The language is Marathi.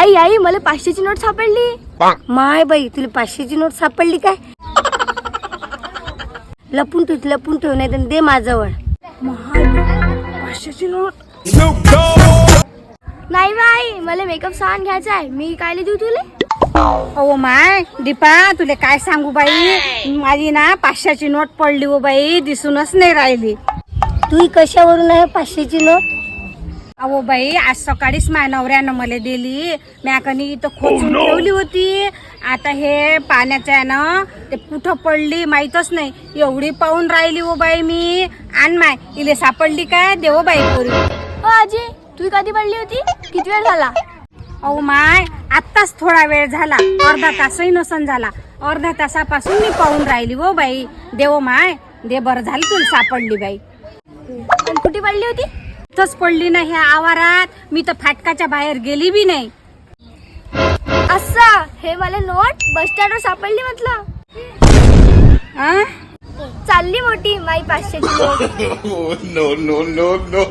आई आई मला 500ची नोट सापडली. माय बाई तुला 500ची नोट सापडली काय? लपून ठेव नाही तर दे माझ्याजवळ. 500ची नोट नाही बाई, मला मेकअप सामान घ्यायचा आहे. मी कायले देऊ तुले? अहो माय दीपा तुले काय सांगू बाई, माझी ना 500ची नोट पडली हो बाई, दिसूनच नाही राहिली. तू कशावरून आहे 500ची नोट? अहो बाई आज सकाळीच माझ्या नवऱ्यानं मला दिली, म्याकनी इथं खोचून ठेवली होती. आता हे पाण्याचं आहे ना ते कुठं पडली माहीतच नाही, एवढी पाहून राहिली हो बाई मी. आण माय इले सापडली काय देव बाई पोरी. आजी तू कधी पडली होती? किती वेळ झाला? अहो माय आत्ताच थोडा वेळ झाला, अर्धा तासही नसन झाला. अर्ध्या तासापासून मी पाहून राहिली हो बाई. देव माय दे, बरं झालं तुला सापडली बाई. कुठे पडली होती? तच पडली ना ह्या आवारात, मी तर फाटकाच्या बाहेर गेली बी नाही. असं हे मला नोट बस स्टँडवर सापडली म्हटलं. चालली मोठी माई 500ची note. No, no, no, no.